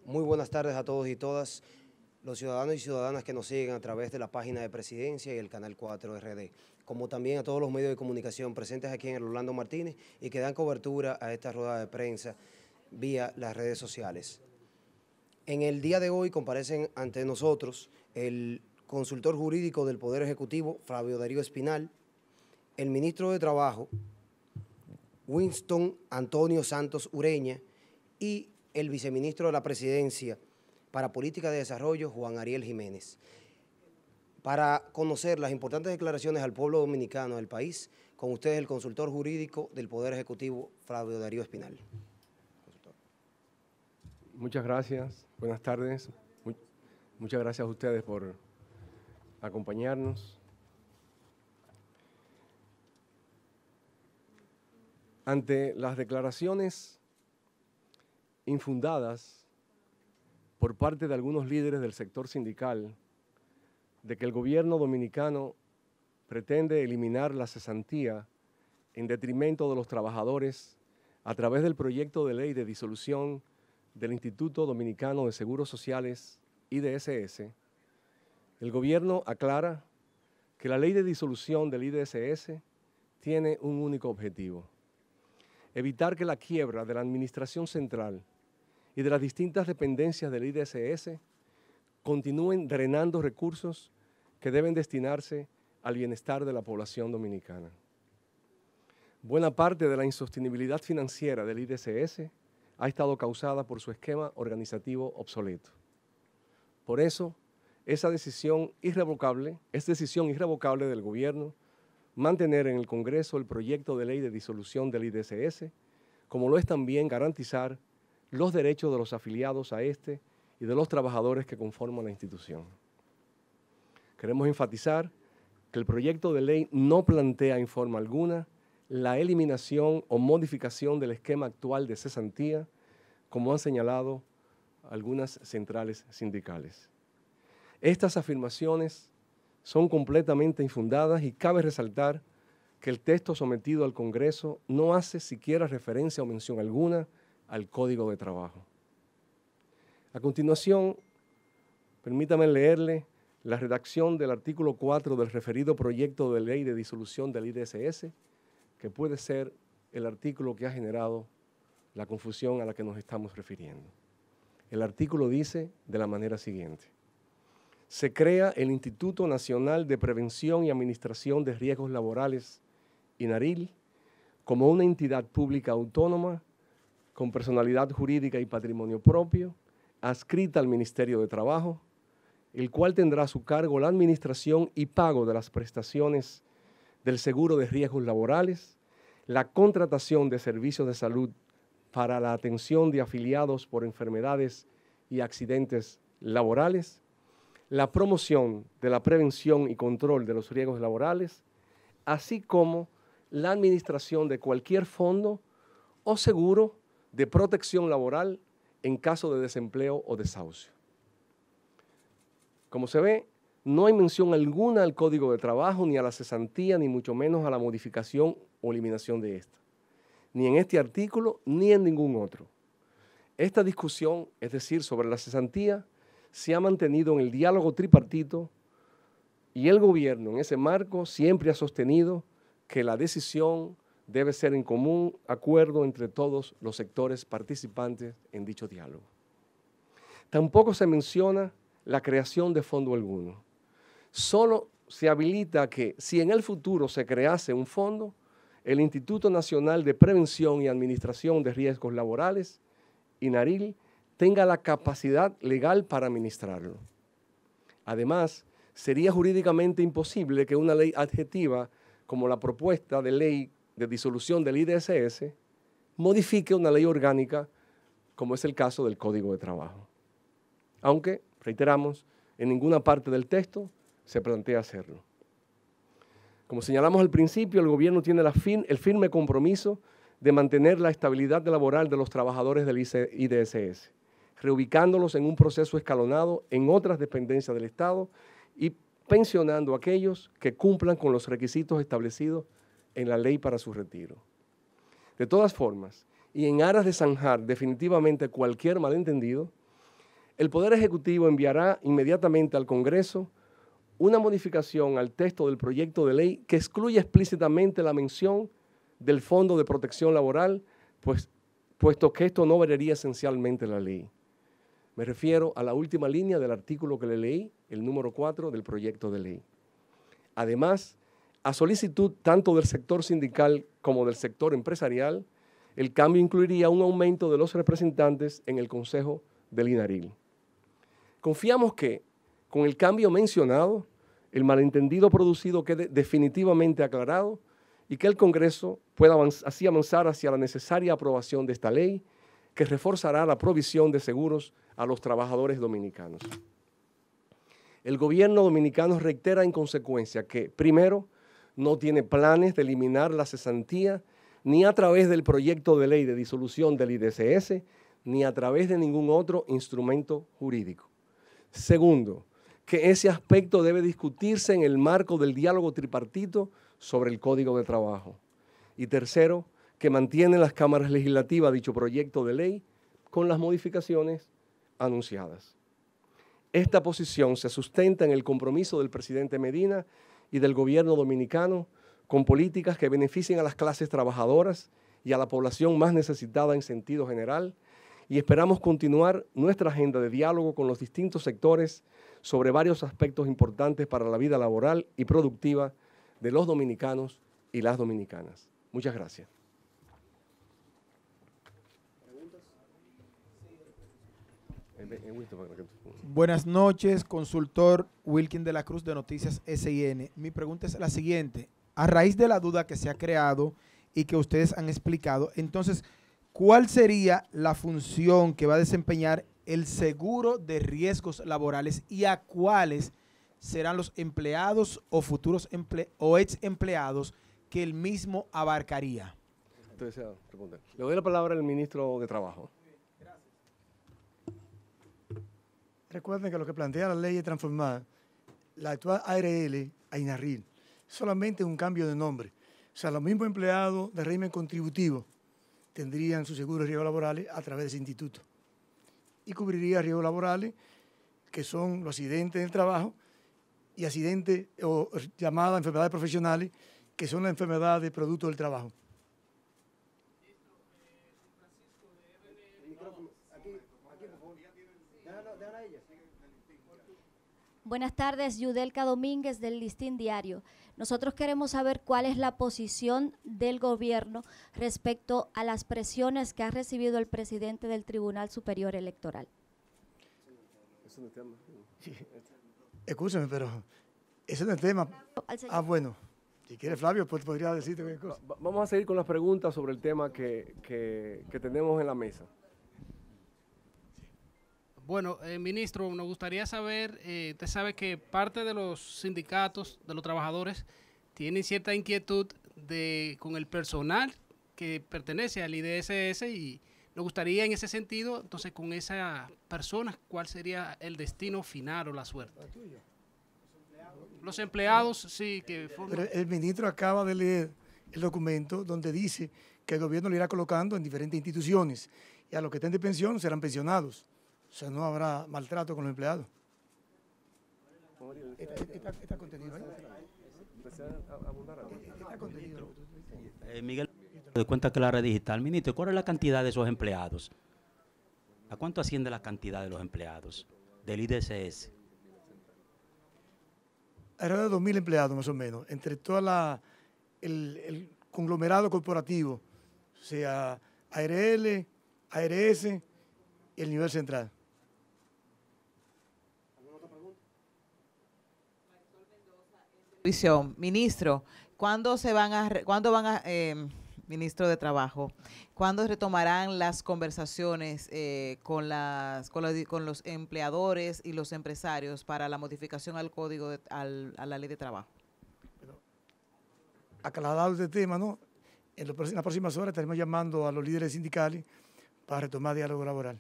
Muy buenas tardes a todos y todas los ciudadanos y ciudadanas que nos siguen a través de la página de Presidencia y el Canal 4 RD, como también a todos los medios de comunicación presentes aquí en el Orlando Martínez y que dan cobertura a esta rueda de prensa vía las redes sociales. En el día de hoy comparecen ante nosotros el consultor jurídico del Poder Ejecutivo, Flavio Darío Espinal, el ministro de Trabajo, Winston Antonio Santos Ureña, y el viceministro de la Presidencia para Política de Desarrollo, Juan Ariel Jiménez, para conocer las importantes declaraciones al pueblo dominicano del país. Con ustedes el consultor jurídico del Poder Ejecutivo, Flavio Darío Espinal. Muchas gracias, buenas tardes. Muchas gracias a ustedes por acompañarnos. Ante las declaraciones infundadas por parte de algunos líderes del sector sindical de que el gobierno dominicano pretende eliminar la cesantía en detrimento de los trabajadores a través del proyecto de ley de disolución del Instituto Dominicano de Seguros Sociales, IDSS, el gobierno aclara que la ley de disolución del IDSS tiene un único objetivo: evitar que la quiebra de la administración central y de las distintas dependencias del IDSS continúen drenando recursos que deben destinarse al bienestar de la población dominicana. Buena parte de la insostenibilidad financiera del IDSS ha estado causada por su esquema organizativo obsoleto. Por eso, es decisión irrevocable del gobierno mantener en el Congreso el proyecto de ley de disolución del IDSS, como lo es también garantizar los derechos de los afiliados a este y de los trabajadores que conforman la institución. Queremos enfatizar que el proyecto de ley no plantea en forma alguna la eliminación o modificación del esquema actual de cesantía, como han señalado algunas centrales sindicales. Estas afirmaciones son completamente infundadas y cabe resaltar que el texto sometido al Congreso no hace siquiera referencia o mención alguna al Código de Trabajo. A continuación, permítame leerle la redacción del artículo 4 del referido proyecto de ley de disolución del IDSS, que puede ser el artículo que ha generado la confusión a la que nos estamos refiriendo. El artículo dice de la manera siguiente: se crea el Instituto Nacional de Prevención y Administración de Riesgos Laborales, INARIL, como una entidad pública autónoma con personalidad jurídica y patrimonio propio, adscrita al Ministerio de Trabajo, el cual tendrá a su cargo la administración y pago de las prestaciones del seguro de riesgos laborales, la contratación de servicios de salud para la atención de afiliados por enfermedades y accidentes laborales, la promoción de la prevención y control de los riesgos laborales, así como la administración de cualquier fondo o seguro de protección laboral en caso de desempleo o desahucio. Como se ve, no hay mención alguna al Código de Trabajo, ni a la cesantía, ni mucho menos a la modificación o eliminación de esta, ni en este artículo, ni en ningún otro. Esta discusión, es decir, sobre la cesantía, se ha mantenido en el diálogo tripartito y el gobierno en ese marco siempre ha sostenido que la decisión debe ser en común acuerdo entre todos los sectores participantes en dicho diálogo. Tampoco se menciona la creación de fondo alguno. Solo se habilita que, si en el futuro se crease un fondo, el Instituto Nacional de Prevención y Administración de Riesgos Laborales, INARIL, tenga la capacidad legal para administrarlo. Además, sería jurídicamente imposible que una ley adjetiva, como la propuesta de ley de disolución del IDSS, modifique una ley orgánica, como es el caso del Código de Trabajo. Aunque, reiteramos, en ninguna parte del texto se plantea hacerlo. Como señalamos al principio, el gobierno tiene el firme compromiso de mantener la estabilidad laboral de los trabajadores del IDSS, reubicándolos en un proceso escalonado en otras dependencias del Estado y pensionando a aquellos que cumplan con los requisitos establecidos en la ley para su retiro. De todas formas, y en aras de zanjar definitivamente cualquier malentendido, el Poder Ejecutivo enviará inmediatamente al Congreso una modificación al texto del proyecto de ley que excluye explícitamente la mención del Fondo de Protección Laboral, puesto que esto no variaría esencialmente la ley. Me refiero a la última línea del artículo que le leí, el número 4 del proyecto de ley. Además, a solicitud tanto del sector sindical como del sector empresarial, el cambio incluiría un aumento de los representantes en el Consejo del INARIL. Confiamos que, con el cambio mencionado, el malentendido producido quede definitivamente aclarado y que el Congreso pueda así avanzar hacia la necesaria aprobación de esta ley que reforzará la provisión de seguros a los trabajadores dominicanos. El gobierno dominicano reitera en consecuencia que, primero, no tiene planes de eliminar la cesantía ni a través del proyecto de ley de disolución del IDCS, ni a través de ningún otro instrumento jurídico. Segundo, que ese aspecto debe discutirse en el marco del diálogo tripartito sobre el Código de Trabajo. Y tercero, que mantienen las cámaras legislativas dicho proyecto de ley con las modificaciones anunciadas. Esta posición se sustenta en el compromiso del presidente Medina y del gobierno dominicano con políticas que beneficien a las clases trabajadoras y a la población más necesitada en sentido general, y esperamos continuar nuestra agenda de diálogo con los distintos sectores sobre varios aspectos importantes para la vida laboral y productiva de los dominicanos y las dominicanas. Muchas gracias. Buenas noches, consultor Wilkin de la Cruz de Noticias SIN. Mi pregunta es la siguiente. A raíz de la duda que se ha creado y que ustedes han explicado, entonces, ¿cuál sería la función que va a desempeñar el seguro de riesgos laborales y a cuáles serán los empleados o futuros ex empleados que el mismo abarcaría? Entonces, le doy la palabra al ministro de Trabajo. Recuerden que lo que plantea la ley es transformar la actual ARL a INARIL. Solamente un cambio de nombre. O sea, los mismos empleados de régimen contributivo tendrían su seguro de riesgos laborales a través de ese instituto. Y cubriría riesgos laborales que son los accidentes del trabajo y accidentes o llamadas enfermedades profesionales que son las enfermedades producto del trabajo. Buenas tardes, Yudelka Domínguez del Listín Diario. Nosotros queremos saber cuál es la posición del gobierno respecto a las presiones que ha recibido el presidente del Tribunal Superior Electoral. Escúchame, pero ese no es el tema. Ah, bueno. Si quiere, Flavio, pues podría decirte qué cosa. Vamos a seguir con las preguntas sobre el tema que tenemos en la mesa. Bueno, ministro, nos gustaría saber, usted sabe que parte de los sindicatos, de los trabajadores, tienen cierta inquietud con el personal que pertenece al IDSS y nos gustaría en ese sentido, entonces con esas personas, ¿cuál sería el destino final o la suerte? Los empleados, sí. Pero el ministro acaba de leer el documento donde dice que el gobierno lo irá colocando en diferentes instituciones y a los que estén de pensión serán pensionados. O sea, no habrá maltrato con los empleados. Está contenido ahí. Está contenido. Miguel, de cuenta clara digital. Ministro, ¿cuál es la cantidad de esos empleados? ¿A cuánto asciende la cantidad de los empleados del IDCS? Alrededor de 2.000 empleados más o menos, entre todo el conglomerado corporativo, o sea, ARL, ARS y el nivel central. Ministro, ministro de Trabajo, ¿cuándo retomarán las conversaciones con los empleadores y los empresarios para la modificación al código, a la ley de trabajo? Aclarado este tema, ¿no? En las próximas horas estaremos llamando a los líderes sindicales para retomar diálogo laboral.